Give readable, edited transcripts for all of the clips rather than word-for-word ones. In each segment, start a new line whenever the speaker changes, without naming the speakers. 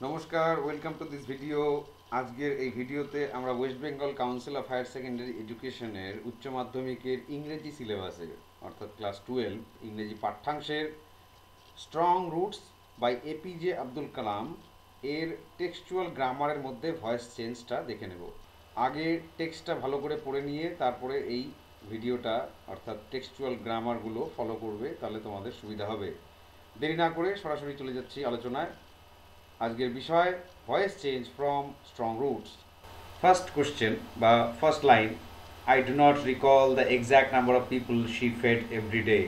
নমস্কার, welcome to this video. আজকের এই ভিডিওতে আমরা West Bengal council of higher secondary এডুকেশনের উচ্চ মাধ্যমিকের ইংরেজি সিলেবাসের অর্থাৎ ক্লাস 12 ইংরেজি পাঠ্যাংশের strong roots by APJ Abdul Kalam এর টেক্সচুয়াল গ্রামারের মধ্যে ভয়েস চেঞ্জটা দেখে নেব। আগে টেক্সটটা ভালো করে পড়ে নিয়ে তারপরে এই ভিডিওটা অর্থাৎ টেক্সচুয়াল গ্রামারগুলো ফলো করবে, তাহলে তোমাদের সুবিধা হবে। দেরি না করে সরাসরি চলে যাচ্ছি আলোচনায়। আজকের বিষয় voice change from strong roots. First question বা first line, I do not recall the exact number of people she fed every day.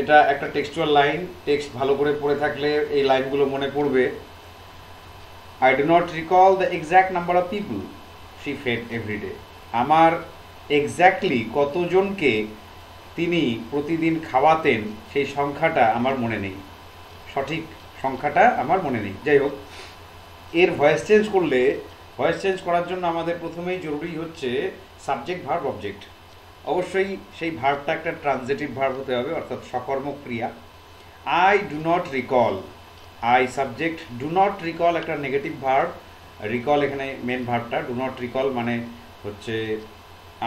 এটা একটা টেক্সচুয়াল লাইন, টেক্সট ভালো করে পড়ে থাকলে এই লাইনগুলো মনে পড়বে। I do not recall the exact number of people she fed every day. আমার এক্স্যাক্টলি কতজনকে তিনি প্রতিদিন খাওয়াতেন সেই সংখ্যাটা আমার মনে নেই, সঠিক সংখ্যাটা আমার মনে নেই। যাই হোক, এর ভয়েস চেঞ্জ করলে, ভয়েস চেঞ্জ করার জন্য আমাদের প্রথমেই জরুরি হচ্ছে সাবজেক্ট ভার্ব অবজেক্ট। অবশ্যই সেই ভার্বটা একটা ট্রানজিটিভ ভার্ব হতে হবে, অর্থাৎ সকর্মক ক্রিয়া। I do not recall, I subject, do not recall একটা নেগেটিভ ভার্ব, রিকল এখানে মেন ভার্বটা। ডু নট রিকল মানে হচ্ছে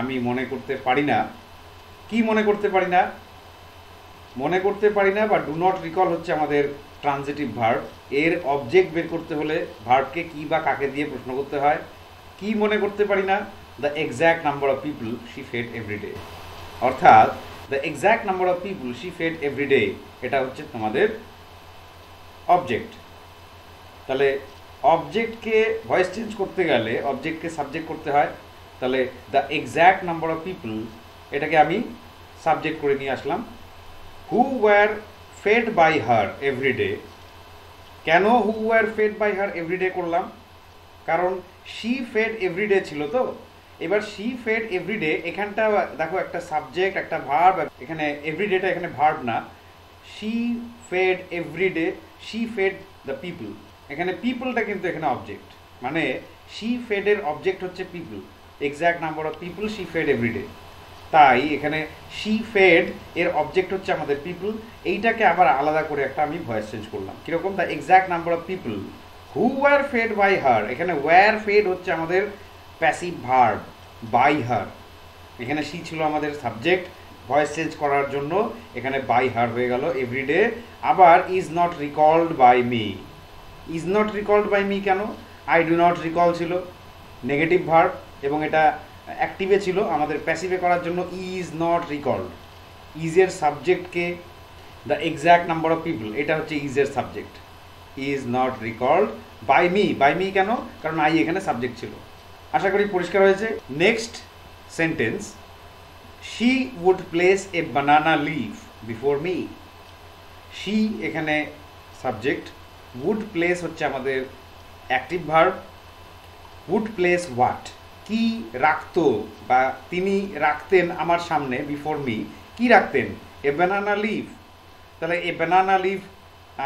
আমি মনে করতে পারি না। কি মনে করতে পারি না? মনে করতে পারি না বা ডু নট রিকল হচ্ছে আমাদের ট্রানজিটিভ ভার্ব। এর অবজেক্ট বের করতে হলে ভার্বকে কি বা কাকে দিয়ে প্রশ্ন করতে হয়। কি মনে করতে পারি না? The exact number of people she fed everyday, অর্থাৎ the exact number of people she fed everyday, এটা হচ্ছে তোমাদের অবজেক্ট। তাহলে অবজেক্টকে ভয়েস চেঞ্জ করতে গেলে অবজেক্টকে সাবজেক্ট করতে হয়। তাহলে the exact number of people, এটাকে আমি সাবজেক্ট করে নিয়ে আসলাম। Who were fed by her everyday. কেন who were fed by her everyday করলাম? কারণ শি ফেড এভরিডে ছিল তো। এবার শি ফেড এভরিডে, এখানটা দেখো একটা সাবজেক্ট একটা ভার্ব, এখানে এভরিডেটা এখানে ভার্ব না। She fed everyday, she fed the people, এখানে পিপলটা কিন্তু এখানে অবজেক্ট, মানে শি ফেডের অবজেক্ট হচ্ছে people. Exact number of people she fed everyday, তাই এখানে শি ফেড এর অবজেক্ট হচ্ছে আমাদের পিপল। এইটাকে আবার আলাদা করে একটা আমি ভয়েস চেঞ্জ করলাম। কীরকম? The exact number of people who were fed by her, এখানে ওয়ার ফেড হচ্ছে আমাদের প্যাসিভ ভার্ব, বাই হার। এখানে শি ছিল আমাদের সাবজেক্ট, ভয়েস চেঞ্জ করার জন্য এখানে বাই হার হয়ে গেল এভরিডে। আবার is not recalled by me, is not recalled by me কেন? আই ডু নট রিকল ছিল নেগেটিভ ভার্ব এবং এটা অ্যাক্টিভে ছিল, আমাদের প্যাসিভে করার জন্য ইজ নট রিকল্ড। ইজের সাবজেক্টকে the exact number of people, এটা হচ্ছে ইজের সাবজেক্ট। Is not recalled by me, by me কেন? কারণ আই এখানে সাবজেক্ট ছিল। আশা করি পরিষ্কার হয়েছে। Next sentence, she would place a banana leaf before me. She এখানে সাবজেক্ট, উড প্লেস হচ্ছে আমাদের active verb. Would place what, কি রাখতো বা তিনি রাখতেন আমার সামনে, বিফোর মি কি রাখতেন? এ ব্যানানা লিফ। তাহলে এ ব্যানানা লিফ,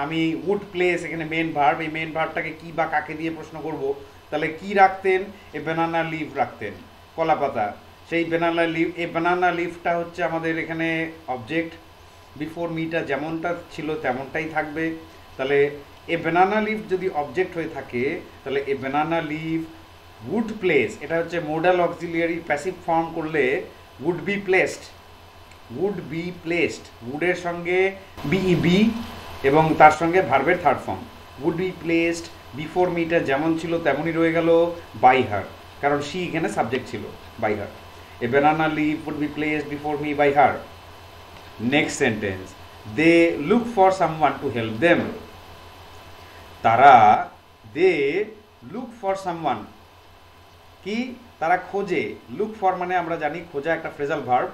আমি উড প্লেস এখানে মেন ভার্ব, এই মেন ভার্বটাকে কি বা কাকে দিয়ে প্রশ্ন করব। তাহলে কি রাখতেন? এ ব্যানানা লিফ রাখতেন, কলা পাতা। সেই ব্যানানা লিফ, এ ব্যানানা লিফটা হচ্ছে আমাদের এখানে অবজেক্ট। বিফোর মিটা যেমনটা ছিল তেমনটাই থাকবে। তাহলে এ ব্যানানা লিফ যদি অবজেক্ট হয়ে থাকে, তাহলে a banana leaf would place, এটা হচ্ছে মোডাল অক্সিলিয়ারি প্যাসিভ ফর্ম করলে would be placed, would be placed, উডের সঙ্গে বি এবং তার সঙ্গে ভার্বের third form, would be placed. Before মিটা যেমন ছিল তেমনই রয়ে গেল, বাই হার, কারণ শি এখানে সাবজেক্ট ছিল, by her. A banana leaf would be placed before me by her. Next sentence, they look for someone to help them. তারা, দে লুক ফর সামওয়ান, কি তারা খোঁজে। লুক ফর মানে আমরা জানি খোঁজা একটা ফ্রেজাল ভার্ব।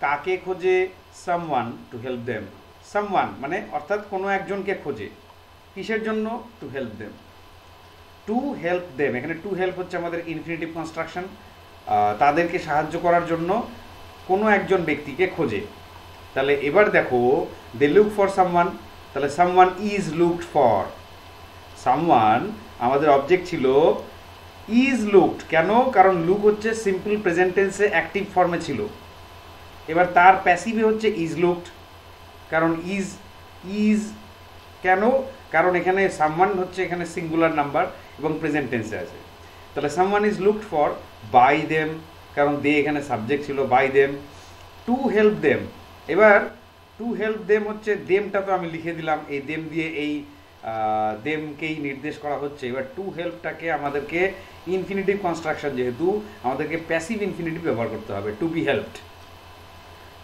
কাকে খোঁজে? Someone to help them. Someone মানে অর্থাৎ কোনো একজনকে খোঁজে, কিসের জন্য? Two help them, to help them. এখানে টু হেল্প হচ্ছে আমাদের ইনফিনিটিভ কনস্ট্রাকশন, তাদেরকে সাহায্য করার জন্য কোনো একজন ব্যক্তিকে খোঁজে। তাহলে এবার দেখো, দে লুক ফর সামওয়ান, তাহলে someone is looked for. Someone আমাদের অবজেক্ট ছিল, ইজ লুকড কেন? কারণ লুক হচ্ছে সিম্পল প্রেজেন্ট টেন্সে অ্যাক্টিভ ফর্মে ছিল। এবার তার প্যাসিভে হচ্ছে ইজ লুকড, কারণ ইজ কেন? কারণ এখানে সামওয়ান হচ্ছে এখানে সিঙ্গুলার নাম্বার এবং প্রেজেন্ট টেন্সে আছে। তাহলে someone is looked for by them, কারণ দে এখানে সাবজেক্ট ছিল, by them. To help them, এবার টু হেল্প দেম হচ্ছে, দেমটা তো আমি লিখে দিলাম, এই দেম দিয়ে এই দেমকেই নির্দেশ করা হচ্ছে। এবার টু হেল্পটাকে আমাদেরকে ইনফিনিটিভ কনস্ট্রাকশন, যেহেতু আমাদেরকে প্যাসিভ ইনফিনিটিভ ব্যবহার করতে হবে, টু বি হেল্পড।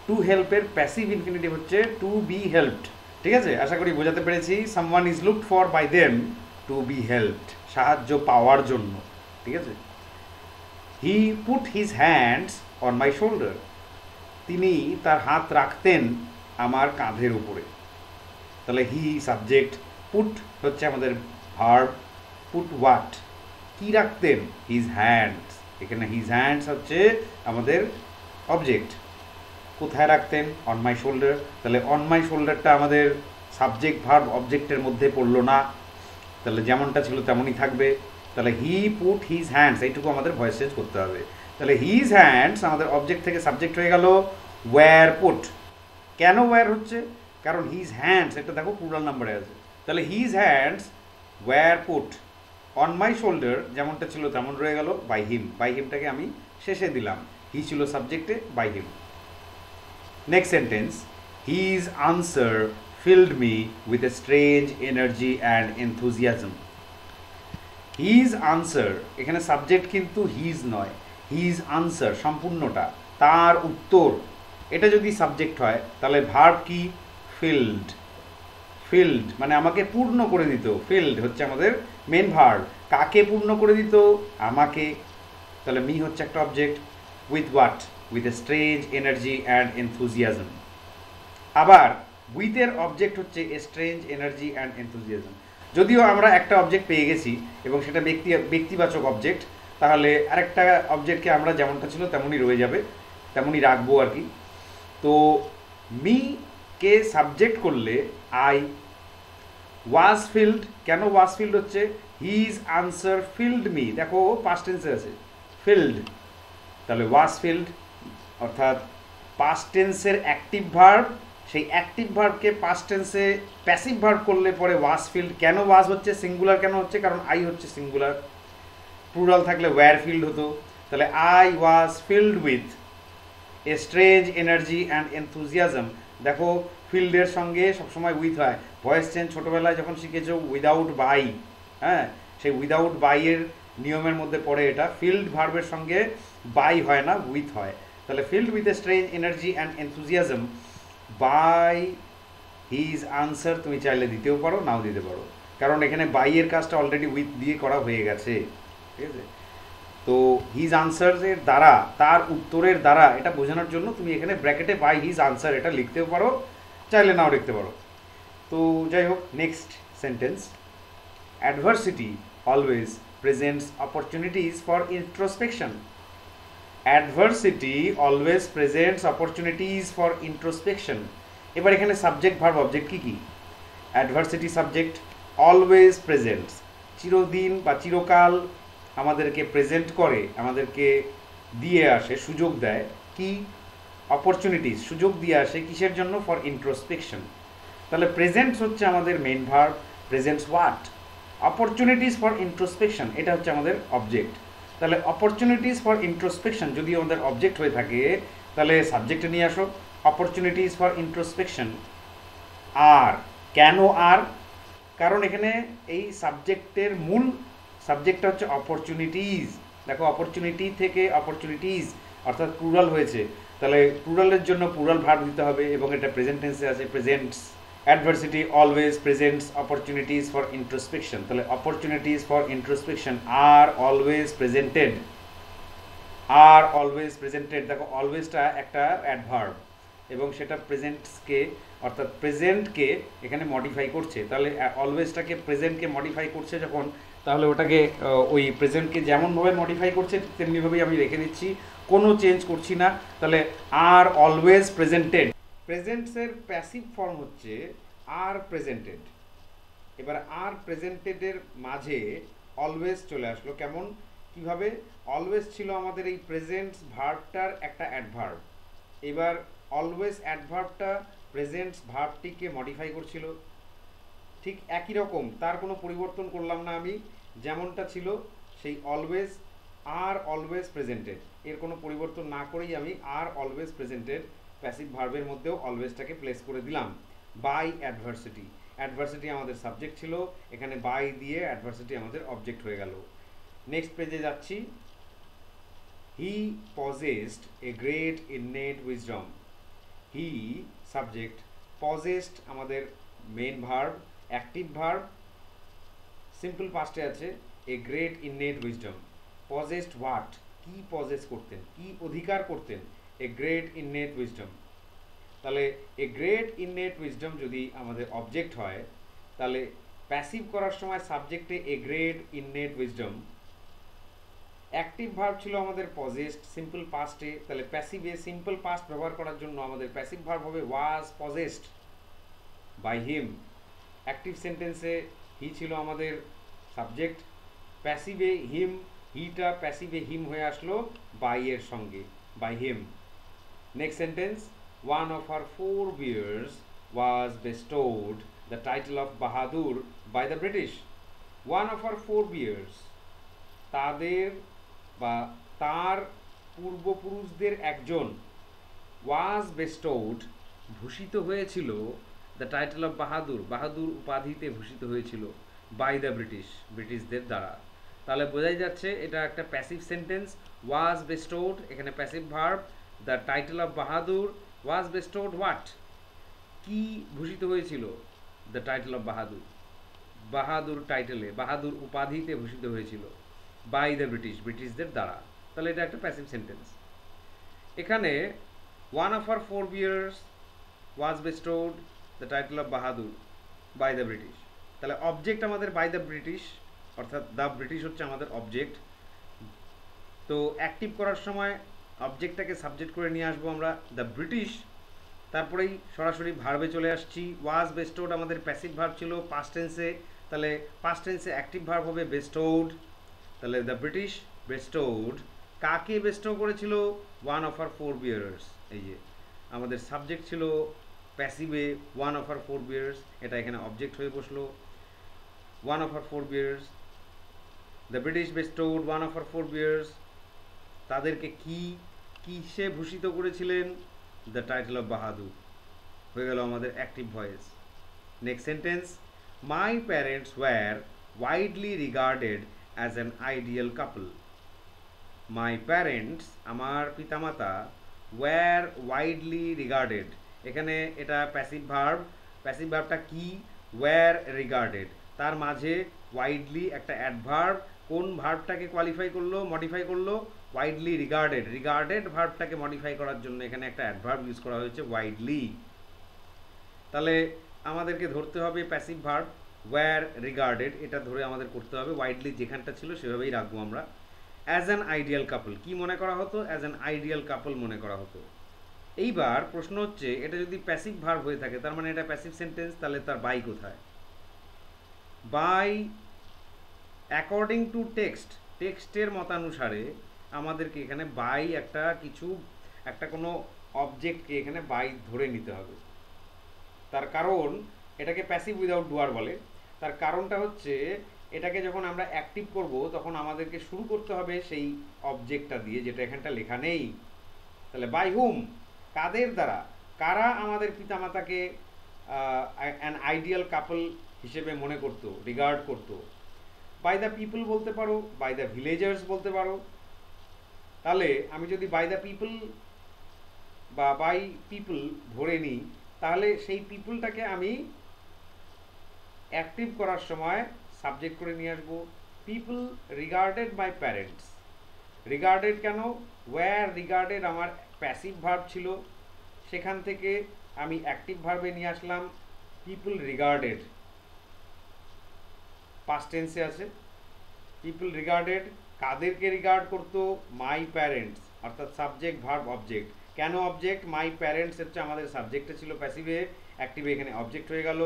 টু হেল্পের প্যাসিভ ইনফিনিটিভ হচ্ছে টু বি হেল্পড। ঠিক আছে, আশা করি বোঝাতে পেরেছি। Someone is looked for by them to be helped, সাহায্য পাওয়ার জন্য। ঠিক আছে। He put his hands on my shoulder, তিনি তার হাত রাখতেন আমার কাঁধের উপরে। তাহলে হি সাবজেক্ট, পুট হচ্ছে আমাদের ভার্ব, পুট হোয়াট, কি রাখতেন, হিজ হ্যান্ডস। এখানে হিজ হ্যান্ডস হচ্ছে আমাদের অবজেক্ট, কোথায় রাখতেন, অন মাই শোল্ডার। তাহলে অন মাই শোল্ডারটা আমাদের সাবজেক্ট ভার্ব অবজেক্টের মধ্যে পড়লো না, তাহলে যেমনটা ছিল তেমনই থাকবে। তাহলে হি পুট হিজ হ্যান্ডস, এইটুকু আমাদের ভয়েস চেঞ্জ করতে হবে। তাহলে হিজ হ্যান্ডস আমাদের অবজেক্ট থেকে সাবজেক্ট হয়ে গেল, ওয়্যার পুট। কেন ওয়্যার হচ্ছে, কারণ হিজ হ্যান্ডস, এটা দেখো প্লুরাল নাম্বারে আছে। তাহলে his hands were put on my shoulder, যেমনটা ছিল তেমন রয়ে গেল, বাই হিম। বাই হিমটাকে আমি শেষে দিলাম, হি ছিল সাবজেক্টে, by him. Next sentence, his answer filled me with a strange energy and enthusiasm. His answer, এখানে সাবজেক্ট কিন্তু হিজ নয়, হিজ আনসার সম্পূর্ণটা, তার উত্তর। এটা যদি সাবজেক্ট হয় তাহলে ভার্ব কি, ফিল্ড। ফিল্ড মানে আমাকে পূর্ণ করে দিত, ফিল্ড হচ্ছে আমাদের মেন ভার্ব। কাকে পূর্ণ করে দিত, আমাকে। তাহলে মি হচ্ছে একটা object, with what, with a strange energy and enthusiasm. আবার উইথের অবজেক্ট হচ্ছে এ স্ট্রেঞ্জ এনার্জি অ্যান্ড এনথুজিয়াজম। যদিও আমরা একটা অবজেক্ট পেয়ে গেছি এবং সেটা ব্যক্তিবাচক অবজেক্ট, তাহলে আরেকটা অবজেক্টকে আমরা যেমনটা ছিল তেমনই রয়ে যাবে, তেমনই রাখবো আর কি। তো মি কে সাবজেক্ট করলে আই। ওয়াজ ফিল্ড, কেন ওয়াজ ফিল্ড হচ্ছে, হিজ আনসার ফিল্ড মি, দেখো পাস্ট টেন্সে আছে ফিল্ড। তাহলে ওয়াজ ফিল্ড অর্থাৎ পাস্ট টেন্সের অ্যাক্টিভ ভার্ব, সেই অ্যাক্টিভ ভার্বকে পাস্ট টেন্সে প্যাসিভ ভার্ব করলে পরে ওয়াজ ফিল্ড। কেন ওয়াজ হচ্ছে, সিঙ্গুলার কেন হচ্ছে, কারণ আই হচ্ছে সিঙ্গুলার। প্লুরাল থাকলে ওয়্যার ফিল্ড হতো। তাহলে I was field with a strange energy and enthusiasm. দেখো ফিল্ডের সঙ্গে সবসময় উইথ হয়, ভয়েস চেঞ্জ ছোটোবেলায় যখন শিখেছো উইদাউট বাই, হ্যাঁ, সেই উইদাউট বাইয়ের নিয়মের মধ্যে পড়ে এটা। ফিল্ড ভার্বের সঙ্গে বাই হয় না, উইথ হয়। তাহলে filled with a strange energy and enthusiasm by his answer, তুমি চাইলে দিতেও পারো, নাও দিতে পারো, কারণ এখানে বাইয়ের কাজটা অলরেডি উইথ দিয়ে করা হয়ে গেছে। ঠিক আছে। তো হিজ আনসারের দ্বারা, তার উত্তরের দ্বারা, এটা বোঝানোর জন্য তুমি এখানে ব্র্যাকেটে বাই হিজ আনসার এটা লিখতেও পারো, চাইলে নাও লিখতে পারো। তো যাই হোক, next sentence, adversity always presents opportunities for introspection. Adversity always presents opportunities for introspection. এবার এখানে সাবজেক্ট ভার্ব অবজেক্ট কী কী, অ্যাডভার্সিটি সাবজেক্ট, অলওয়েজ প্রেজেন্টস চিরদিন বা চিরকাল আমাদেরকে প্রেজেন্ট করে, আমাদেরকে দিয়ে আসে, সুযোগ দেয়, কি, অপরচুনিটিস, সুযোগ দিয়ে আসে কিসের জন্য, ফর ইন্ট্রোস্পেকশন। তাহলে প্রেজেন্টস হচ্ছে আমাদের main verb, presents what, opportunities for introspection এটা হচ্ছে আমাদের অবজেক্ট। তাহলে অপরচুনিটিস ফর ইন্ট্রোস্পেকশন যদি আমাদের অবজেক্ট হয়ে থাকে তাহলে সাবজেক্টে নিয়ে আসো, অপরচুনিটিস ফর ইন্ট্রোস্পেকশন। আর কেন আর, কারণ এখানে এই সাবজেক্টের মূল সাবজেক্টটা হচ্ছে অপরচুনিটিস। দেখো অপরচুনিটি থেকে অপরচুনিটিস অর্থাৎ প্লুরাল হয়েছে, তাহলে প্লুরালের জন্য প্লুরাল ভার্ব দিতে হবে এবং এটা প্রেজেন্ট টেন্সে আছে, presents. Adversity always presents opportunities for introspection. তাহলে opportunities for introspection are always presented, are always presented. দেখো অলওয়েজটা একটা অ্যাডভার্ব এবং সেটা প্রেজেন্টসকে অর্থাৎ প্রেজেন্টকে এখানে মডিফাই করছে। তাহলে অলওয়েজটাকে প্রেজেন্টকে মডিফাই করছে যখন, তাহলে ওটাকে ওই প্রেজেন্টকে যেমনভাবে মডিফাই করছে তেমনিভাবেই আমি রেখে দিচ্ছি, কোনো চেঞ্জ করছি না। তাহলে আর অলওয়েজ প্রেজেন্টেড, প্রেজেন্টসের প্যাসিভ ফর্ম হচ্ছে আর প্রেজেন্টেড। এবার আর প্রেজেন্টেডের মাঝে অলওয়েজ চলে আসলো, কেমন, কিভাবে, অলওয়েজ ছিল আমাদের এই প্রেজেন্টস ভার্বটার একটা অ্যাডভার্ব, এবার অলওয়েজ অ্যাডভার্বটা প্রেজেন্টস ভার্বটিকে মডিফাই করছিল। ঠিক একই রকম, তার কোনো পরিবর্তন করলাম না আমি, যেমনটা ছিল সেই অলওয়েজ আর অলওয়েজ প্রেজেন্টেড, এর কোনো পরিবর্তন না করেই আমি আর অলওয়েজ প্রেজেন্টেড প্যাসিভ ভার্বের মধ্যেও অলওয়েজটাকে প্লেস করে দিলাম। বাই অ্যাডভার্সিটি, অ্যাডভার্সিটি আমাদের সাবজেক্ট ছিল, এখানে বাই দিয়ে অ্যাডভার্সিটি আমাদের অবজেক্ট হয়ে গেল। নেক্সট পেজে যাচ্ছি। He possessed a great innate wisdom. He subject, possessed আমাদের main verb, active verb, simple পাস্টে আছে a great innate wisdom. Possessed what, কি পজেস করতেন, কি অধিকার করতেন, এ গ্রেট ইননেট উইজডম। তাহলে এ গ্রেট ইননেট উইজডম যদি আমাদের অবজেক্ট হয়, তাহলে প্যাসিভ করার সময় সাবজেক্টে এ great innate wisdom, active verb ছিল আমাদের পজেসড সিম্পল পাস্টে, তাহলে প্যাসিভে সিম্পল পাস্ট ব্যবহার করার জন্য আমাদের প্যাসিভ ভার্ব হবে ওয়াজ পজেসড বাই হিম। অ্যাক্টিভ সেন্টেন্সে হি ছিল আমাদের সাবজেক্ট, প্যাসিভে হিম, হিটা প্যাসিভে হিম হয়ে আসলো বাই এর সঙ্গে, by him. Next sentence, one of our forbears was bestowed the title of Bahadur by the British. One of our forbears, তাদের বা তার পূর্বপুরুষদের একজন, ওয়াজ বেস্টোড ভূষিত হয়েছিল, the title of Bahadur, Bahadur উপাধিতে ভূষিত হয়েছিল, বাই দ্য ব্রিটিশ, ব্রিটিশদের দ্বারা। তাহলে বোঝাই যাচ্ছে এটা একটা প্যাসিভ সেন্টেন্স। ওয়াজ বেস্টোড এখানে passive verb, the title of Bahadur, was bestowed what, কি ভূষিত হয়েছিল, the title of Bahadur, Bahadur টাইটেলে, বাহাদুর উপাধিতে ভূষিত হয়েছিল, বাই দ্য ব্রিটিশ, ব্রিটিশদের দ্বারা। তাহলে এটা একটা প্যাসিভ সেন্টেন্স। এখানে one of our forbears was bestowed the title of Bahadur by the British, তাহলে অবজেক্ট আমাদের বাই দ্য ব্রিটিশ, অর্থাৎ দ্য ব্রিটিশ হচ্ছে আমাদের অবজেক্ট। তো অ্যাক্টিভ করার সময় অবজেক্টটাকে সাবজেক্ট করে নিয়ে আসবো আমরা দ্য ব্রিটিশ, তারপরেই সরাসরি ভার্বে চলে আসছি। ওয়াজ বেস্টোড আমাদের প্যাসিভ ভার্ব ছিল পাস্ট টেন্সে, তাহলে পাস্ট টেন্সে অ্যাক্টিভ ভার্ব হবে বেস্টোড, তাহলে দ্য ব্রিটিশ বেস্টোড, কাকে বেস্টো করেছিল, one of our forebears, এই যে আমাদের সাবজেক্ট ছিল প্যাসিভে one of our forebears, এটা এখানে অবজেক্ট হয়ে বসলো, one of our forebears, the British bestowed one of our forebears, তাদেরকে কি কিসে ভূষিত করেছিলেন, দ্য টাইটেল অফ বাহাদুর, হয়ে গেল আমাদের active voice. Next sentence, my parents were widely regarded as an ideal couple. My parents আমার পিতামাতা, ওয়্যার ওয়াইডলি রিগার্ডেড, এখানে এটা প্যাসিভ ভার্ব, প্যাসিভ ভার্বটা কি, ওয়্যার রিগার্ডেড, তার মাঝে ওয়াইডলি একটা অ্যাডভার্ব, কোন ভার্বটাকে কোয়ালিফাই করলো, মডিফাই করলো, ওয়াইডলি রিগার্ডেড, রিগার্ডেড ভার্বটাকে মডিফাই করার জন্য এখানে একটা অ্যাডভার্ব ইউজ করা হয়েছে ওয়াইডলি। তাহলে আমাদেরকে ধরতে হবে প্যাসিভ ভার্ব ওয়্যার রিগার্ডেড, এটা ধরে আমাদের করতে হবে, ওয়াইডলি যেখানটা ছিল সেভাবেই রাখবো আমরা। অ্যাজ অ্যান আইডিয়াল কাপল, কি মনে করা হতো, অ্যাজ অ্যান আইডিয়াল কাপল মনে করা হতো। এইবার প্রশ্ন হচ্ছে, এটা যদি প্যাসিভ ভার্ব হয়ে থাকে, তার মানে এটা প্যাসিভ সেন্টেন্স, তাহলে তার বাই কোথায়, বাই অ্যাকর্ডিং টু টেক্সট, টেক্সটের মতানুসারে আমাদেরকে এখানে বাই একটা কিছু, একটা কোনো অবজেক্টকে এখানে বাই ধরে নিতে হবে। তার কারণ এটাকে প্যাসিভ উইদাউট ডুয়ার বলে, তার কারণটা হচ্ছে এটাকে যখন আমরা অ্যাক্টিভ করব তখন আমাদেরকে শুরু করতে হবে সেই অবজেক্টটা দিয়ে, যেটা এখানটা লেখা নেই। তাহলে বাই হুম, কাদের দ্বারা, কারা আমাদের পিতামাতাকে অ্যান আইডিয়াল কাপল হিসেবে মনে করতো, রিগার্ড করতো। বাই দ্য পিপল বলতে পারো, বাই দ্য ভিলেজার্স বলতে পারো। তাহলে আমি যদি বাই দ্য পিপল বা বাই পিপল ধরে নিই, তাহলে সেই পিপলটাকে আমি অ্যাক্টিভ করার সময় সাবজেক্ট করে নিয়ে আসবো, people regarded my parents. Regarded কেন, ওয়্যার রিগার্ডেড আমার প্যাসিভ ভার্ব ছিল, সেখান থেকে আমি অ্যাক্টিভ ভার্বে নিয়ে আসলাম পিপল রিগার্ডেড, পাস্ট টেন্সে আছে। পিপল রিগার্ডেড কাদেরকে রিগার্ড করতো, মাই প্যারেন্টস, অর্থাৎ সাবজেক্ট ভার্ব অবজেক্ট। কেন অবজেক্ট, মাই প্যারেন্টস হচ্ছে আমাদের সাবজেক্টে ছিল প্যাসিভে, অ্যাক্টিভে এখানে অবজেক্ট হয়ে গেল।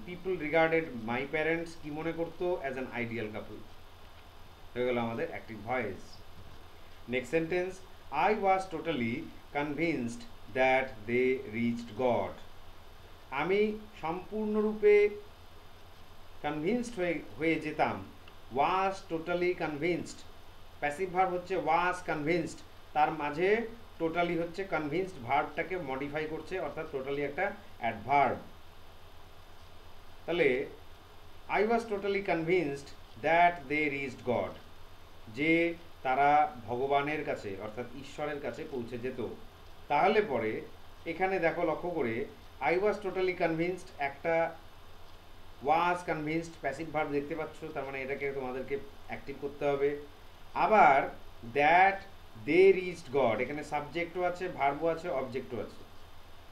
পিপল রিগার্ডেড মাই প্যারেন্টস কি মনে করতো, অ্যাজ অ্যান আইডিয়াল কাপল, হয়ে গেল আমাদের active voice. Next sentence, I was totally convinced that they reached God. আমি সম্পূর্ণরূপে কনভিন্সড হয়ে যেতাম, was totally convinced. Passive verb হচ্ছে ওয়াজ কনভিন্সড, তার মাঝে টোটালি হচ্ছে কনভিন্সড ভার্বটাকে মডিফাই করছে, অর্থাৎ টোটালি একটা অ্যাডভার্ব। তাহলে I was totally convinced that they reached God, যে তারা ভগবানের কাছে অর্থাৎ ঈশ্বরের কাছে পৌঁছে যেত। তাহলে পরে এখানে দেখো, লক্ষ্য করে, আই ওয়াজ টোটালি কনভিন্সড একটা ওয়াজ কনভিন্সড প্যাসিভ ভার্ব দেখতে পাচ্ছ, তার মানে এটাকে তোমাদেরকে অ্যাক্টিভ করতে হবে। আবার দ্যাট দে রিচড গড, এখানে সাবজেক্টও আছে, ভার্বও আছে, অবজেক্টও আছে।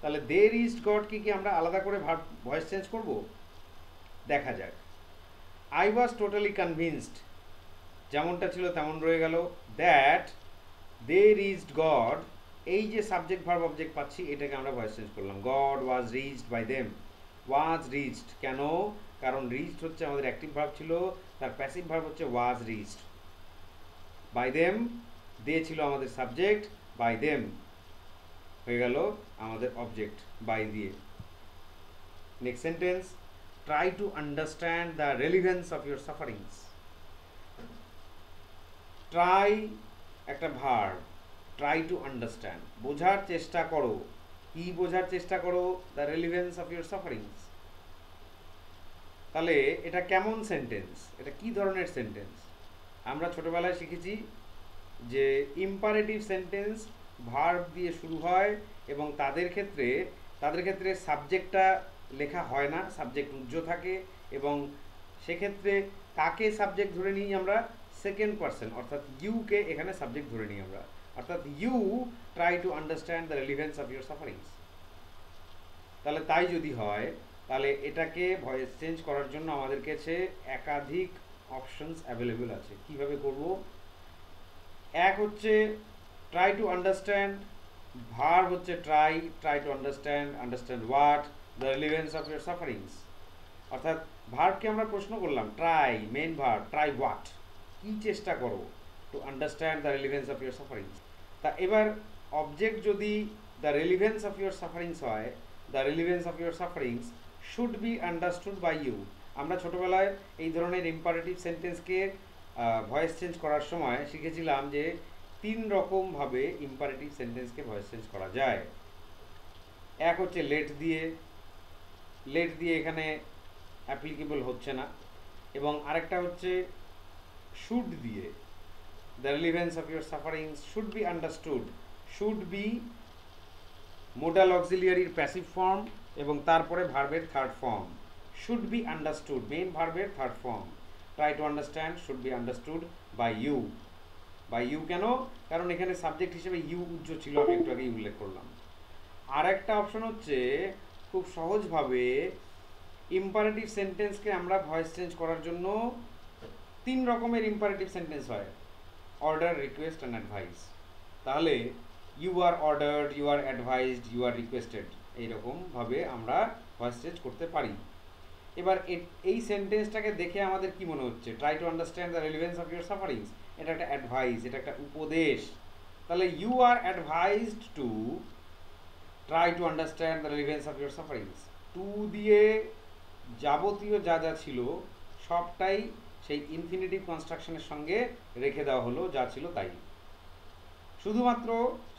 তাহলে দে রিচড গড কি আমরা আলাদা করে ভার্ব ভয়েস চেঞ্জ করব? দেখা যাক। আই ওয়াজ টোটালি কনভিন্সড যেমনটা ছিল তেমন রয়ে গেল, দ্যাট দে রিচড গড, এই যে সাবজেক্ট ভার্ব অবজেক্ট পাচ্ছি এটাকে আমরা ভয়েস চেঞ্জ করলাম, God was reached by them. Was reached কেন? কারণ রিচড হচ্ছে আমাদের অ্যাক্টিভ ভার্ব ছিল, তার প্যাসিভ ভার্ব হচ্ছে ওয়াজ রিচড। বাই দেম, দে ছিল আমাদের সাবজেক্ট, বাই দেম হয়ে গেল আমাদের অবজেক্ট, বাই দিয়ে। Next sentence, try to understand the relevance of your sufferings. Try একটা ভার্ব, ট্রাই টু আন্ডারস্ট্যান্ড, বোঝার চেষ্টা করো। কি বোঝার চেষ্টা করো? The relevance of your sufferings. তাহলে এটা কেমন সেন্টেন্স, এটা কি ধরনের সেন্টেন্স? আমরা ছোটবেলায় শিখেছি যে ইম্পারেটিভ সেন্টেন্স ভার্ব দিয়ে শুরু হয় এবং তাদের ক্ষেত্রে সাবজেক্টটা লেখা হয় না, সাবজেক্ট উজ্জ্ব থাকে, এবং সেক্ষেত্রে কাকে সাবজেক্ট ধরে নিই আমরা? সেকেন্ড পারসন, অর্থাৎ ইউকে এখানে সাবজেক্ট ধরে নিই আমরা, অর্থাৎ you try to understand the relevance of your sufferings. তাহলে তাই যদি হয়, তাহলে এটাকে ভয়েস চেঞ্জ করার জন্য আমাদের কাছে একাধিক অপশনস অ্যাভেলেবেল আছে। কিভাবে করব? এক হচ্ছে ট্রাই টু আন্ডারস্ট্যান্ড, ভার্ব হচ্ছে try, try to understand, understand what, the relevance of your sufferings. অর্থাৎ ভার্বকে আমরা প্রশ্ন করলাম, try main verb, try what, কি চেষ্টা করো, to understand the relevance of your sufferings. তা এবার অবজেক্ট যদি the relevance of your sufferings হয়, the relevance of your sufferings should be understood by you. আমরা ছোটোবেলায় এই ধরনের ইম্পারেটিভ সেন্টেন্সকে ভয়েস চেঞ্জ করার সময় শিখেছিলাম যে 3 রকমভাবে ইম্পারেটিভ সেন্টেন্সকে ভয়েস চেঞ্জ করা যায়। এক হচ্ছে লেট দিয়ে, লেট দিয়ে এখানে অ্যাপ্লিকেবল হচ্ছে না, এবং আরেকটা হচ্ছে শুড দিয়ে, the relevance of your sufferings should be understood. Should be modal অক্সিলিয়ারির প্যাসিভ ফর্ম এবং তারপরে ভার্বের third form. Should be understood main ভার্বের third form. Try to understand should be understood by you. By you কেন? কারণ এখানে subject হিসেবে you উজ্জ্ব ছিল, আমি একটু আগেই উল্লেখ করলাম। আর একটা অপশন হচ্ছে খুব সহজভাবে ইম্পারেটিভ সেন্টেন্সকে আমরা ভয়েস চেঞ্জ করার জন্য 3 রকমের ইম্পারেটিভ সেন্টেন্স হয়, অর্ডার, রিকোয়েস্ট অ্যান্ড অ্যাডভাইস। তাহলে you are ordered, you are advised, you are requested, এইরকমভাবে আমরা ভয়েস চেঞ্জ করতে পারি। এবার এই সেন্টেন্সটাকে দেখে আমাদের কি মনে হচ্ছে? Try to understand the relevance of your sufferings, এটা একটা অ্যাডভাইস, এটা একটা উপদেশ। তাহলে you are advised to try to understand the relevance of your sufferings. To দিয়ে যাবতীয় যা যা ছিল সবটাই সেই ইনফিনিটিভ কনস্ট্রাকশনের সঙ্গে রেখে দেওয়া হলো, যা ছিল তাই। শুধুমাত্র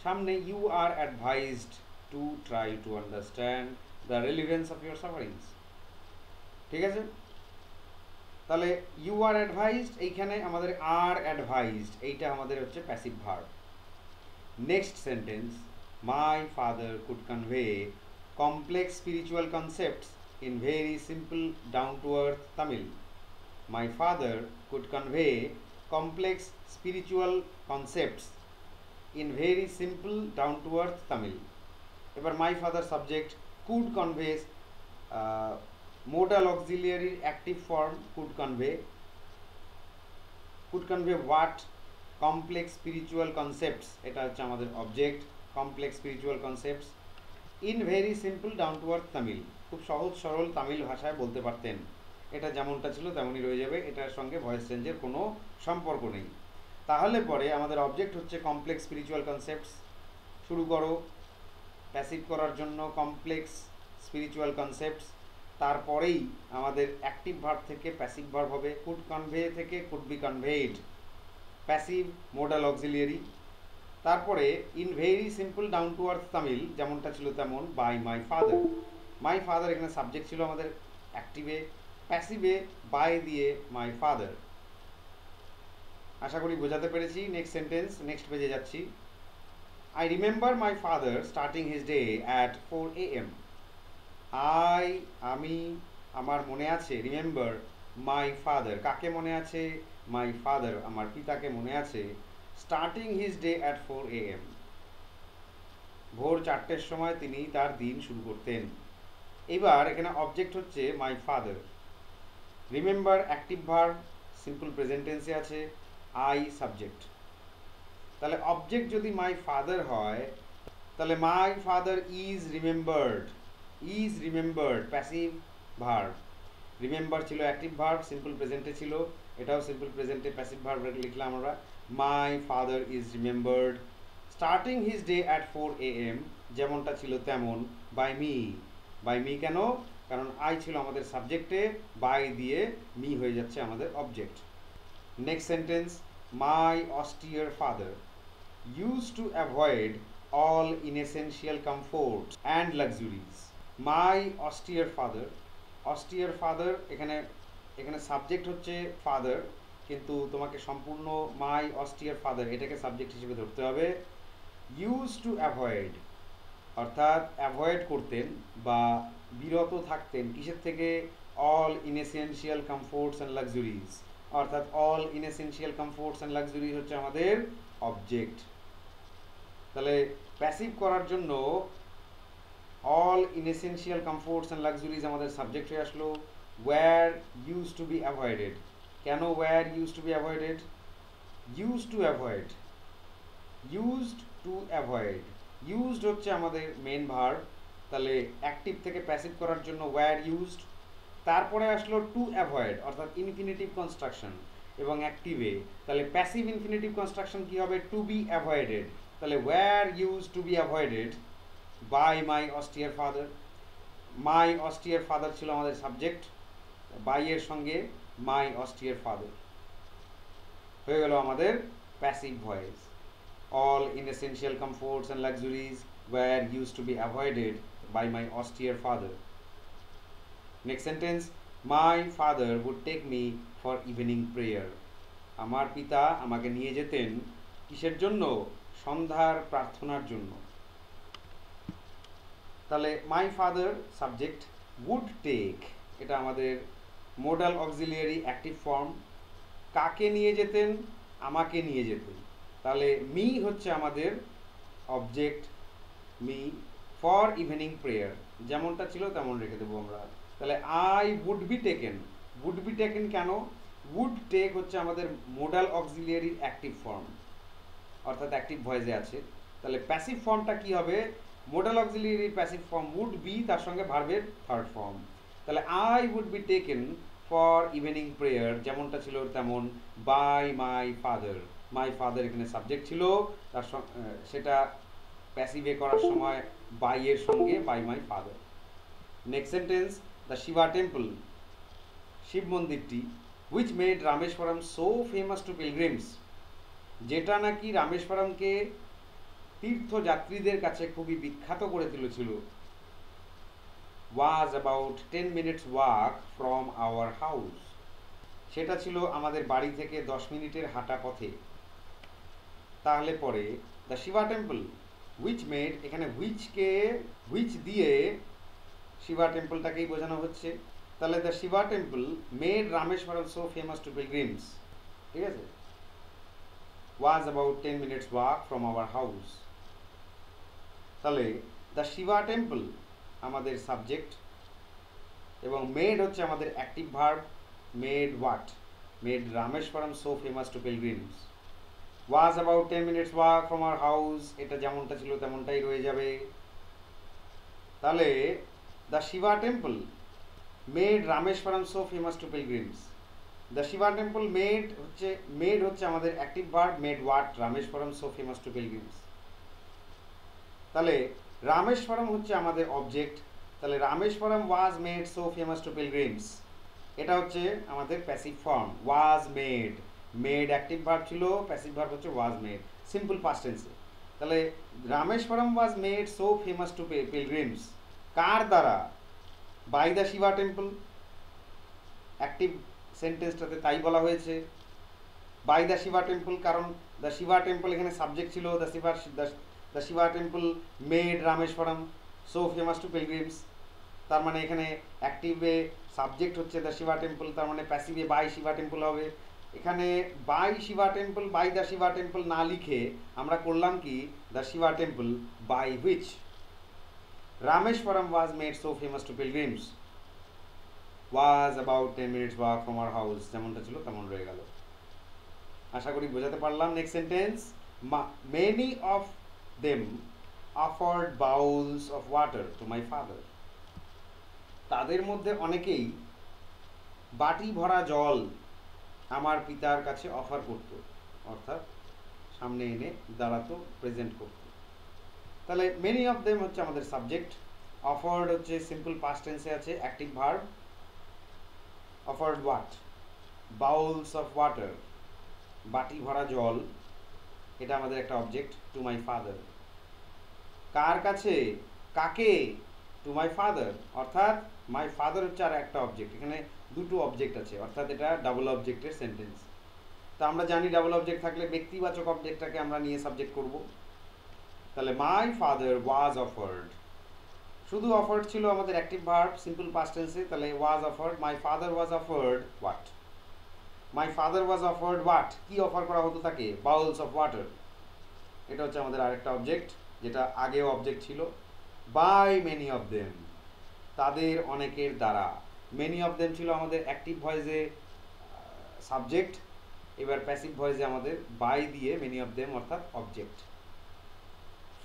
সামনে you are advised to try to understand the relevance of your sufferings. ঠিক আছে? তাহলে ইউ আর অ্যাডভাইসড, এইখানে আমাদের আর অ্যাডভাইসড, এইটা আমাদের হচ্ছে passive verb. Next sentence, my father could convey complex spiritual concepts in very simple down to earth Tamil. My father could convey complex spiritual concepts in very simple down to earth Tamil. এবার my father subject, could conveys modal auxiliary active form could convey what? Complex spiritual concepts, এটা হচ্ছে আমাদের object, complex spiritual concepts in very simple down to earth Tamil, খুব সহজ সরল তামিল ভাষায় বলতে পারতেন। এটা যেমনটা ছিল তেমনই রয়ে যাবে, এটার সঙ্গে ভয়েস চেঞ্জের কোনো সম্পর্ক নেই। তাহলে পরে আমাদের অবজেক্ট হচ্ছে কমপ্লেক্স স্পিরিচুয়াল কনসেপ্টস। শুরু করো প্যাসিভ করার জন্য কমপ্লেক্স স্পিরিচুয়াল কনসেপ্টস, তারপরেই আমাদের অ্যাক্টিভ ভার্ব থেকে প্যাসিভ ভার্ব হবে, কুড কনভে থেকে could be conveyed, passive modal auxiliary. তারপরে in very simple down to earth Tamil যেমনটা ছিল তেমন by my father. My father এখানে সাবজেক্ট ছিল আমাদের অ্যাক্টিভে, প্যাসিভে বাই দিয়ে মাই ফাদার। আশা করি বোঝাতে পেরেছি। নেক্সট সেন্টেন্স, নেক্সট পেজে যাচ্ছি। I remember my father starting his day at 4 a.m. আমি আমার মনে আছে, রিমেম্বার মাই ফাদার, কাকে মনে আছে? মাই ফাদার, আমার পিতাকে মনে আছে, starting his day at 4 a.m. ভোর 4টের সময় তিনি তার দিন শুরু করতেন। এবার এখানে অবজেক্ট হচ্ছে my father. Remember active verb, simple present টেন্সে আছে, আই সাবজেক্ট। তাহলে অবজেক্ট যদি মাই ফাদার হয় তাহলে my father is remembered passive verb. Remember ছিল অ্যাক্টিভ ভার্ব, সিম্পল প্রেজেন্টে ছিল, এটাও সিম্পল প্রেজেন্টে প্যাসিভ ভার্ব লিখলাম আমরা। My father is remembered starting his day at 4 a.m. যেমনটা ছিল তেমন বাই মি কেন? কারণ আই ছিল আমাদের সাবজেক্টে, বাই দিয়ে মি হয়ে যাচ্ছে আমাদের object. Next sentence, my austere father used to avoid all inessential comforts and luxuries. My austere father এখানে সাবজেক্ট হচ্ছে ফাদার, কিন্তু তোমাকে সম্পূর্ণ মাই অস্টিয়ার ফাদার এটাকে সাবজেক্ট হিসেবে ধরতে হবে। ইউজ টু অ্যাভয়েড অর্থাৎ অ্যাভয়েড করতেন বা বিরত থাকতেন কিসের থেকে? All inessential comforts and luxuries, অর্থাৎ all inessential comforts and luxuries হচ্ছে আমাদের অবজেক্ট। তাহলে প্যাসিভ করার জন্য all inessential comforts and luxuries আমাদের সাবজেক্ট হয়ে আসলো। Were use to be avoided, কেন were use to be avoided? Used হচ্ছে আমাদের মেন ভার্ব, তাহলে অ্যাক্টিভ থেকে প্যাসিভ করার জন্য ওয়্যার ইউজড। তারপরে আসলো টু অ্যাভয়েড অর্থাৎ ইনফিনিটিভ কনস্ট্রাকশন এবং অ্যাক্টিভে, তাহলে প্যাসিভ ইনফিনিটিভ কনস্ট্রাকশন কি হবে? To be avoided. তাহলে were use to be avoided by my austere father. My austere father ছিল আমাদের সাবজেক্ট, বাই এর সঙ্গে মাই অস্টিয়ার ফাদার হয়ে গেল আমাদের passive voice. All inessential comforts and luxuries were use to be avoided by my austere father. Next sentence, my father would take me for evening prayer. আমার পিতা আমাকে নিয়ে যেতেন কিসের জন্য? সন্ধ্যার প্রার্থনার জন্য। তাহলে my father subject, would take এটা আমাদের মোডাল অক্সিলিয়ারি অ্যাক্টিভ ফর্ম। কাকে নিয়ে যেতেন? আমাকে নিয়ে যেতেন। তাহলে মি হচ্ছে আমাদের object, me for evening prayer যেমনটা ছিল তেমন রেখে দেবো আমরা। তাহলে আই উড বি টেকেন কেন? উড টেক হচ্ছে আমাদের মোডাল অক্সিলিয়ারি অ্যাক্টিভ ফর্ম, অর্থাৎ অ্যাক্টিভ ভয়েসে আছে। তাহলে প্যাসিভ ফর্মটা কি হবে? Modal auxiliary passive form would be, তার সঙ্গে ভার্বের থার্ড ফর্ম। তাহলে I would be taken for evening prayer যেমনটা ছিল তেমন বাই মাই ফাদার এখানে সাবজেক্ট ছিল, তার সেটা প্যাসিভে করার সময় বাই এর সঙ্গে by my father. Next sentence, the Shiva temple, Shiva মন্দিরটি, which made Rameswaram so famous to pilgrims, যেটা নাকি রামেশ্বরমকে তীর্থযাত্রীদের কাছে খুবই বিখ্যাত করে তুলেছিল। Was about 10 minutes walk from our house, সেটা ছিল আমাদের বাড়ি থেকে 10 মিনিটের হাঁটা পথে। তাহলে পরে the Shiva temple which made, এখানে হুইচ দিয়ে শিবা টেম্পলটাকেই বোঝানো হচ্ছে। তাহলে the Shiva temple made Rameswaram so famous to pilgrims, ঠিক আছে, was about 10 minutes walk from our house. তাহলে দ্য শিবা টেম্পল আমাদের সাবজেক্ট এবং মেড হচ্ছে আমাদের active verb. Made what? Made Rameswaram so famous to pilgrims. Was about 10 minutes walk from our house, এটা যেমনটা ছিল তেমনটাই রয়ে যাবে। তাহলে the Shiva temple made Rameswaram so famous to pilgrims. The Shiva temple made হচ্ছে আমাদের active verb. Made what? Rameswaram so famous to pilgrims. তাহলে রামেশ্বরম হচ্ছে আমাদের অবজেক্ট, তাহলে Rameswaram was made so famous to pilgrims, এটা হচ্ছে আমাদের passive form. Was made, made active verb ছিল, প্যাসিভ ভার্ব হচ্ছে ওয়াজ মেড, সিম্পল পাস্ট টেন্সে। তাহলে Rameswaram was made so famous to pilgrims, কার দ্বারা? By the Shiva temple, active সেন্টেন্সটাতে তাই বলা হয়েছে, বাই দ্য শিবা টেম্পল, কারণ দ্য শিবা টেম্পল এখানে সাবজেক্ট ছিল। The Shiva temple made Rameswaram so famous to pilgrims, তার মানে এখানে অ্যাক্টিভে সাবজেক্ট হচ্ছে দ্য শিবা টেম্পল, তার মানে প্যাসিভে বাই শিবা টেম্পল হবে। এখানে by Shiva temple, by the Shiva temple না লিখে আমরা করলাম কি, the Shiva temple by which Rameswaram was made so famous to pilgrims was about 10 minutes walk from our house, যেমনটা ছিল তেমন রয়ে গেল। আশা করি বোঝাতে পারলাম। Next sentence, many of them offered bowels of water to my father, তাদের মধ্যে অনেকেই বাটি ভরা জল আমার পিতার কাছে অফার করত, অর্থাৎ সামনে এনে দাঁড়াতো, প্রেজেন্ট করত। তাহলে মেনি অফ দেম হচ্ছে আমাদের সাবজেক্ট, অফার্ড হচ্ছে সিম্পল পাস্ট টেন্সে আছে, active verb. Offered what? Bowels of water, বাটি ভরা জল, এটা আমাদের একটা অবজেক্ট। টু মাই ফাদার, কার কাছে? কাকে? টু মাই ফাদার, অর্থাৎ মাই ফাদার হচ্ছে আর একটা অবজেক্ট। এখানে দুটো অবজেক্ট আছে, অর্থাৎ এটা ডাবল অবজেক্টের সেন্টেন্স। তা আমরা জানি ডাবল অবজেক্ট থাকলে ব্যক্তিবাচক অবজেক্টটাকে আমরা নিয়ে সাবজেক্ট করব। তাহলে মাই ফাদার ওয়াজ অফার্ড, শুধু অফার্ড ছিল আমাদের অ্যাক্টিভ ভার্ব সিম্পল পাস্ট টেন্সে, তাহলে was offered. My father was offered what? My father was offered what? কি অফার করা হতো তাকে? বাউলস অফ ওয়াটার, এটা হচ্ছে আমাদের আরেকটা অবজেক্ট, যেটা আগেও অবজেক্ট ছিল। বাই মেনি অফ দেম, তাদের অনেকের দ্বারা। মেনি অফ দেম ছিল আমাদের অ্যাক্টিভ ভয়েসে সাবজেক্ট, এবার প্যাসিভ ভয়েসে আমাদের বাই দিয়ে মেনি অফ দেম অর্থাৎ object.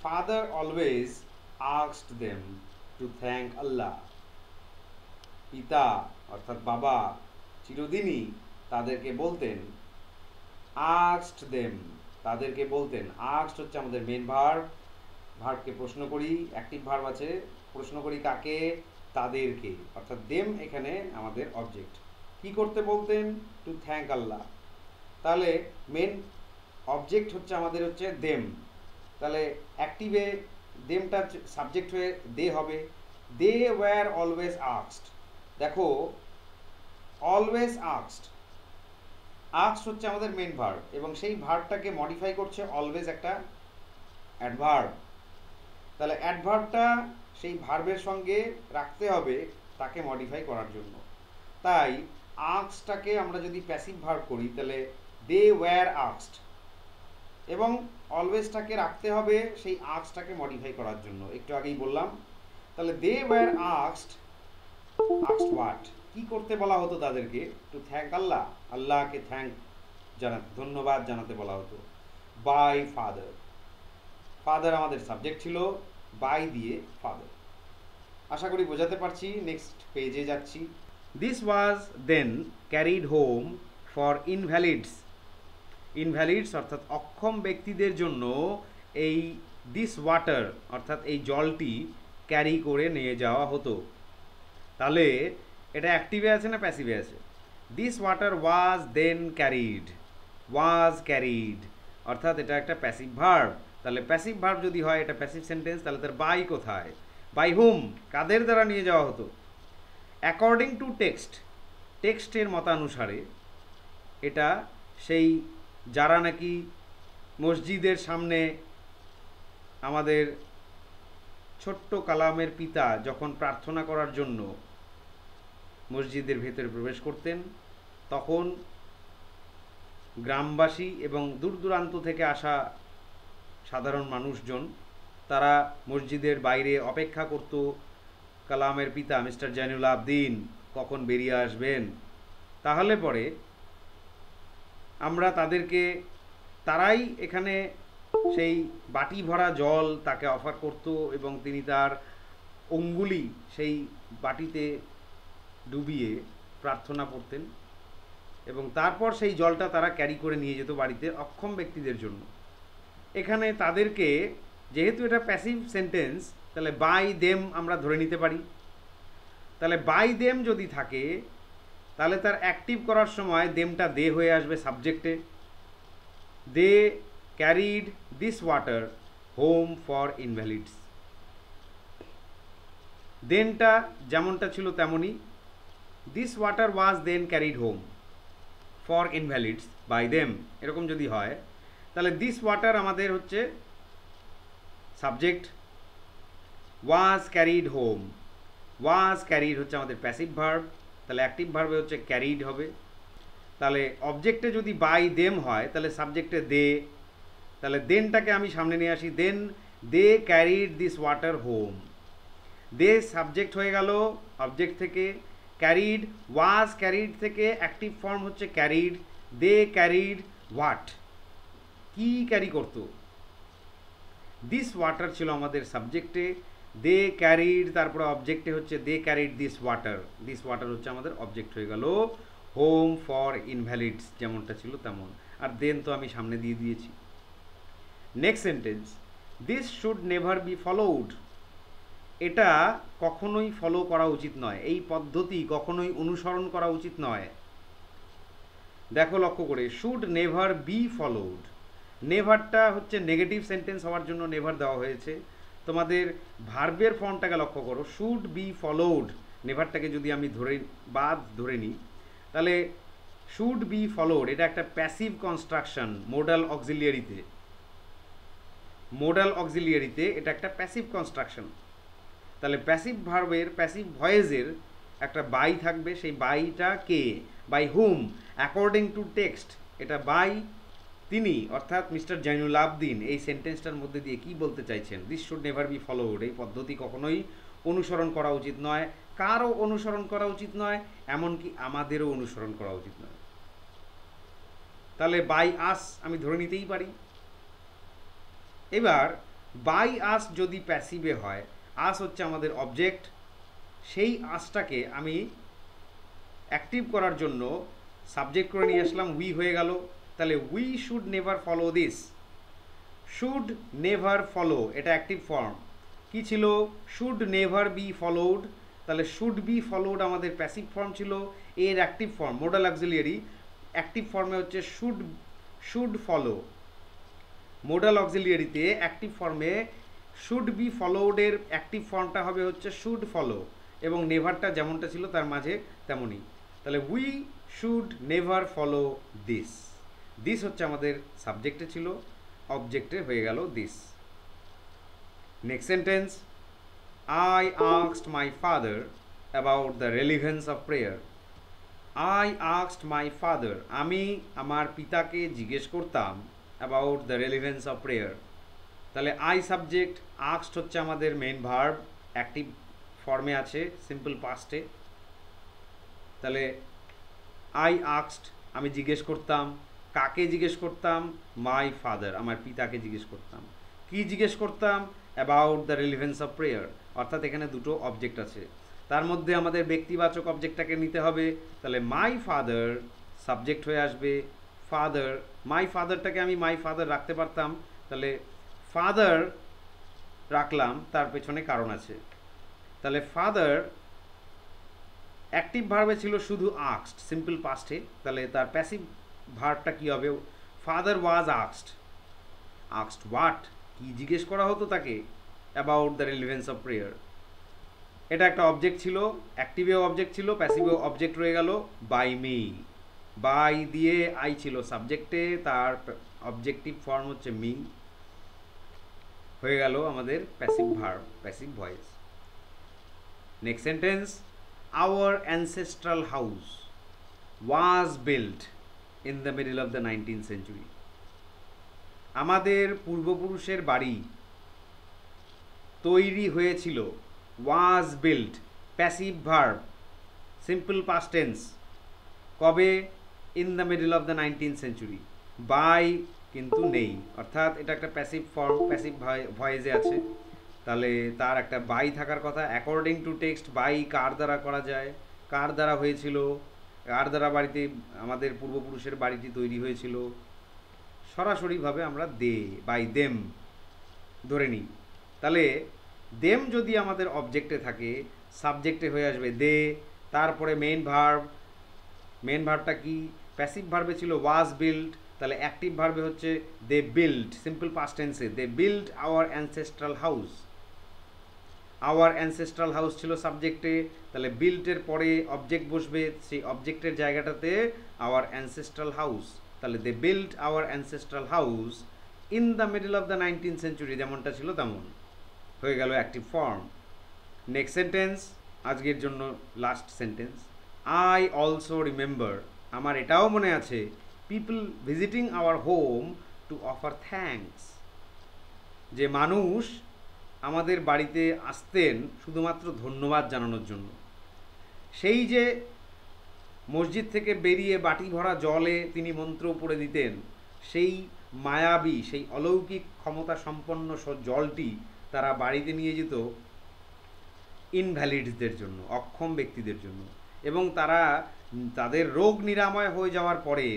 Father always asked them to thank Allah, পিতা অর্থাৎ বাবা চিরদিনই তাদেরকে বলতেন, আস্কড দেম, তাদেরকে বলতেন। আস্কড হচ্ছে আমাদের মেন ভার্ব, ভার্বকে প্রশ্ন করি, অ্যাক্টিভ ভার্ব আছে, প্রশ্ন করি কাকে? তাদেরকে, অর্থাৎ দেম এখানে আমাদের অবজেক্ট। কি করতে বলতেন? টু থ্যাঙ্ক আল্লাহ, তাহলে মেন অবজেক্ট হচ্ছে আমাদের হচ্ছে দেম, তাহলে অ্যাক্টিভে দেমটা সাবজেক্ট হয়ে দে হবে। দে ওয়্যার অলওয়েজ আস্কড, দেখো অলওয়েজ আস্কড, আস্কড হচ্ছে আমাদের মেন ভার্ব এবং সেই ভার্বটাকে মডিফাই করছে অলওয়েজ একটা অ্যাডভার্ব, তাহলে অ্যাডভার্বটা সেই ভার্বের সঙ্গে রাখতে হবে তাকে মডিফাই করার জন্য। তাই আস্কডটাকে আমরা যদি প্যাসিভ ভার্ব করি তাহলে দে ওয়্যার আস্কড, এবং অলওয়েজটাকে রাখতে হবে সেই আস্কডটাকে মডিফাই করার জন্য, একটু আগেই বললাম। তাহলে they were asked, asked what? কি করতে বলা হতো তাদেরকে? টু থ্যাঙ্ক আল্লাহ, আল্লাহকে থ্যাঙ্ক জানাতে, ধন্যবাদ জানাতে বলা হতো। বাই ফাদার, ফাদার আমাদের সাবজেক্ট ছিল, বাই দিয়ে ফাদার। আশা করি বোঝাতে পারছি। নেক্সট পেজে যাচ্ছি। This was then carried home for invalids, invalids অর্থাৎ অক্ষম ব্যক্তিদের জন্য এই দিস ওয়াটার অর্থাৎ এই জলটি ক্যারি করে নিয়ে যাওয়া হতো। তাহলে এটা অ্যাক্টিভে আছে না প্যাসিভে আছে? This water was then carried, was carried অর্থাৎ এটা একটা প্যাসিভ ভার্ব। তাহলে প্যাসিভ ভার্ব যদি হয় এটা প্যাসিভ সেন্টেন্স, তাহলে তার বাই কোথায়? বাই হুম, কাদের দ্বারা নিয়ে যাওয়া হতো? অ্যাকর্ডিং টু টেক্সট, টেক্সটের মতানুসারে এটা সেই যারা নাকি মসজিদের সামনে আমাদের ছোট্ট কালামের পিতা যখন প্রার্থনা করার জন্য মসজিদের ভেতরে প্রবেশ করতেন, তখন গ্রামবাসী এবং দূর দূরান্ত থেকে আসা সাধারণ মানুষজন তারা মসজিদের বাইরে অপেক্ষা করত কালামের পিতা মিস্টার জয়নুল আবদিন কখন বেরিয়ে আসবেন। তাহলে পরে আমরা তাদেরকে, তারাই এখানে সেই বাটি ভরা জল তাকে অফার করত এবং তিনি তার অঙ্গুলি সেই বাটিতে ডুবিয়ে প্রার্থনা করতেন এবং তারপর সেই জলটা তারা ক্যারি করে নিয়ে যেত বাড়িতে অক্ষম ব্যক্তিদের জন্য। এখানে তাদেরকে, যেহেতু এটা প্যাসিভ সেন্টেন্স, তাহলে বাই দেম আমরা ধরে নিতে পারি,
তাহলে বাই দেম যদি থাকে তাহলে তার অ্যাক্টিভ করার সময় দেমটা দে হয়ে আসবে সাবজেক্টে। They carried this water home for invalids. দেনটা যেমনটা ছিল তেমনই, this water was then carried home for invalids by them, এরকম যদি হয় তাহলে দিস ওয়াটার আমাদের হচ্ছে subject, was carried home, was carried হচ্ছে আমাদের প্যাসিভ ভার্ব, তাহলে অ্যাক্টিভ ভার্বে হচ্ছে ক্যারিড হবে। তাহলে অবজেক্টে যদি বাই দেম হয় তাহলে সাবজেক্টে দে, তাহলে দেনটাকে আমি সামনে নিয়ে আসি, then they carried this water home. They subject হয়ে গেল অবজেক্ট থেকে, ক্যারিড ওয়াজ ক্যারিড থেকে অ্যাক্টিভ ফর্ম হচ্ছে ক্যারিড, দে ক্যারিড হোয়াট, কি ক্যারি করতো, দিস ওয়াটার ছিল আমাদের সাবজেক্টে, দে ক্যারিড তারপরে অবজেক্টে হচ্ছে they carried this water, this water হচ্ছে আমাদের অবজেক্ট হয়ে গেল, হোম ফর ইনভ্যালিডস যেমনটা ছিল তেমন, আর দেন তো আমি সামনে দিয়ে দিয়েছি। Next sentence, this should never be followed, এটা কখনোই ফলো করা উচিত নয়, এই পদ্ধতি কখনোই অনুসরণ করা উচিত নয়। দেখো লক্ষ্য করে, শুড নেভার বি ফলোড, নেভারটা হচ্ছে নেগেটিভ সেন্টেন্স হওয়ার জন্য নেভার দেওয়া হয়েছে। তোমাদের ভার্বের ফর্মটাকে লক্ষ্য করো, শুড বি ফলোড, নেভারটাকে যদি আমি ধরে নিই তাহলে শুড বি ফলোড এটা একটা প্যাসিভ কনস্ট্রাকশন মোডাল অক্সিলিয়ারিতে, মোডাল অক্সিলিয়ারিতে এটা একটা প্যাসিভ কনস্ট্রাকশন। তাহলে প্যাসিভ ভার্বের প্যাসিভ ভয়েসের একটা বাই থাকবে, সেই বাইটা কে, by whom, according to text, এটা বাই তিনি অর্থাৎ মিস্টার জাইনুল আবদিন এই সেন্টেন্সটার মধ্যে দিয়ে কি বলতে চাইছেন, this should never be followed, এই পদ্ধতি কখনোই অনুসরণ করা উচিত নয়, কারও অনুসরণ করা উচিত নয়, এমনকি আমাদেরও অনুসরণ করা উচিত নয়। তাহলে বাই আস আমি ধরে নিতেই পারি। এবার বাই আস যদি প্যাসিভে হয়, আস হচ্ছে আমাদের অবজেক্ট, সেই আসটাকে আমি অ্যাক্টিভ করার জন্য সাবজেক্ট করে নিয়ে আসলাম, উই হয়ে গেল। তাহলে we should never follow this, should never follow এটা অ্যাক্টিভ ফর্ম, কি ছিল, শুড নেভার বি ফলোড, তাহলে শুড বি ফলোড আমাদের প্যাসিভ ফর্ম ছিল, এর active form modal auxiliary, active ফর্মে হচ্ছে শুড ফলো, মোডাল অক্সিলিয়ারিতে অ্যাক্টিভ ফর্মে শুড বি ফলোডের অ্যাক্টিভ ফর্মটা হবে হচ্ছে শুড ফলো, এবং নেভারটা যেমনটা ছিল তার মাঝে তেমনই। তাহলে we should never follow this, this হচ্ছে আমাদের সাবজেক্টে ছিল, অবজেক্টে হয়ে গেল this. Next sentence, I asked my father about the relevance of prayer, I asked my father আমি আমার পিতাকে জিজ্ঞেস করতাম about the relevance of prayer. তাহলে আই সাবজেক্ট, আস্কড হচ্ছে আমাদের মেইন ভার্ব, অ্যাক্টিভ ফর্মে আছে সিম্পল পাস্টে। তাহলে আই আস্কড আমি জিজ্ঞেস করতাম, কাকে জিজ্ঞেস করতাম, মাই ফাদার আমার পিতাকে জিজ্ঞেস করতাম, কি জিজ্ঞেস করতাম, about the relevance of prayer, অর্থাৎ এখানে দুটো অবজেক্ট আছে, তার মধ্যে আমাদের ব্যক্তিবাচক অবজেক্টটাকে নিতে হবে। তাহলে মাই ফাদার সাবজেক্ট হয়ে আসবে, ফাদার মাই ফাদারটাকে আমি মাই ফাদার রাখতে পারতাম, তাহলে ফাদার রাখলাম, তার পেছনে কারণ আছে। তাহলে ফাদার অ্যাক্টিভ ভার্বে ছিল শুধু আস্কড সিম্পল পাস্টে, তাহলে তার প্যাসিভ ভার্বটা কী হবে, father was asked, asked what কি জিজ্ঞেস করা হতো তাকে, about the relevance of prayer, এটা একটা অবজেক্ট ছিল, অ্যাক্টিভেও অবজেক্ট ছিল, প্যাসিভেও অবজেক্ট রয়ে গেল, বাই মি, বাই দিয়ে আই ছিল সাবজেক্টে, তার অবজেক্টিভ ফর্ম হচ্ছে মি, হয়ে গেল আমাদের passive verb, passive voice. Next sentence, our ancestral house was built in the middle of the 19th century, আমাদের পূর্বপুরুষের বাড়ি তৈরি হয়েছিল, was built passive verb simple past tense, কবে, in the middle of the 19th century, by কিন্তু নেই, অর্থাৎ এটা একটা প্যাসিভ ফর্ম, প্যাসিভ ভয়েসে আছে, তাহলে তার একটা বাই থাকার কথা। অ্যাকর্ডিং টু টেক্সট বাই কার দ্বারা করা যায়, কার দ্বারা হয়েছিল, কার দ্বারা বাড়িতে আমাদের পূর্বপুরুষের বাড়িটি তৈরি হয়েছিল, সরাসরিভাবে আমরা দে বাই দেম ধরে নিই। তাহলে দেম যদি আমাদের অবজেক্টে থাকে সাবজেক্টে হয়ে আসবে দে, তারপরে মেন ভার্বটা কি, প্যাসিভ ভার্বে ছিল ওয়াজ বিল্ড, তাহলে অ্যাক্টিভ ভার্বে হচ্ছে দে বিল্ড, সিম্পল পাস্ট টেন্সে they build our ancestral house. Our ancestral house ছিল সাবজেক্টে, তাহলে বিল্টের পরে অবজেক্ট বসবে, সেই অবজেক্টের জায়গাটাতে আওয়ার অ্যানসেস্ট্রাল হাউস, তাহলে they build our ancestral house in the middle of the 19th century, যেমনটা ছিল তেমন হয়ে গেল অ্যাক্টিভ ফর্ম। নেক্সট সেন্টেন্স, আজকের জন্য last sentence, I also remember, আমার এটাও মনে আছে, people visiting our home to offer thanks, যে মানুষ আমাদের বাড়িতে আসতেন শুধুমাত্র ধন্যবাদ জানানোর জন্য। সেই যে মসজিদ থেকে বেরিয়ে বাটি ভরা জলে তিনি মন্ত্র পড়ে দিতেন, সেই মায়াবী, সেই অলৌকিক ক্ষমতা সম্পন্ন জলটি তারা বাড়িতে নিয়ে যেত ইনভ্যালিডসদের জন্য, অক্ষম ব্যক্তিদের জন্য, এবং তারা তাদের রোগ নিরাময় হয়ে যাওয়ার পরে,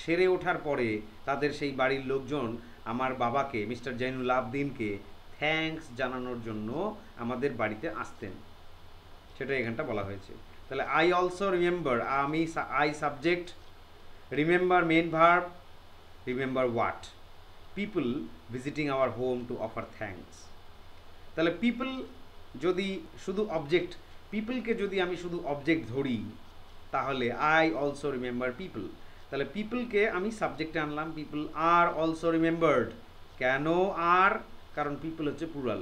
সেরে ওঠার পরে তাদের সেই বাড়ির লোকজন আমার বাবাকে, মিস্টার জৈনুল আবদিনকে থ্যাঙ্কস জানানোর জন্য আমাদের বাড়িতে আসতেন, সেটা এখানটা বলা হয়েছে। তাহলে আই অলসো রিমেম্বার, আমি, I subject, remember main verb, remember what, people visiting our home to offer thanks. তাহলে পিপল যদি শুধু অবজেক্ট, পিপলকে যদি আমি শুধু অবজেক্ট ধরি, তাহলে আই অলসো রিমেম্বার পিপল, তাহলে পিপলকে আমি সাবজেক্টে আনলাম, পিপল আর অলসো রিমেম্বার্ড, কেন আর, কারণ পিপল হচ্ছে প্লুরাল,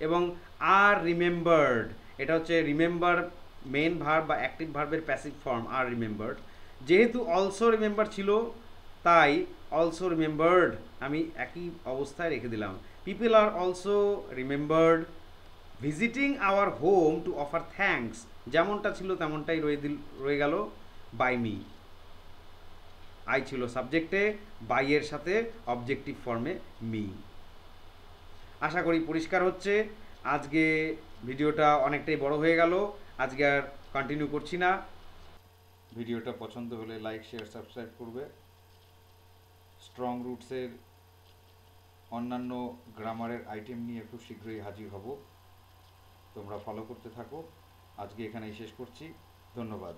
এবং আর রিমেম্বার্ড, এটা হচ্ছে রিমেম্বার মেন ভার্ব বা অ্যাক্টিভ ভার্বের প্যাসিভ ফর্ম, আর রিমেম্বার্ড, যেহেতু অলসো রিমেম্বার ছিল তাই অলসো রিমেম্বার্ড আমি একই অবস্থায় রেখে দিলাম। People are also remembered visiting our home to offer thanks, যেমনটা ছিল তেমনটাই রয়ে গেল বাই মি, আই ছিল সাবজেক্টে, বাই এর সাথে অবজেক্টিভ ফর্মে মি। আশা করি পরিষ্কার হচ্ছে। আজকে ভিডিওটা অনেকটাই বড় হয়ে গেল, আজকে আর কন্টিনিউ করছি না।
ভিডিওটা পছন্দ হলে লাইক, শেয়ার, সাবস্ক্রাইব করবে। স্ট্রং রুটসের অন্যান্য গ্রামারের আইটেম নিয়ে খুব শীঘ্রই হাজির হব, তোমরা ফলো করতে থাকো। আজকে এখানেই শেষ করছি, ধন্যবাদ।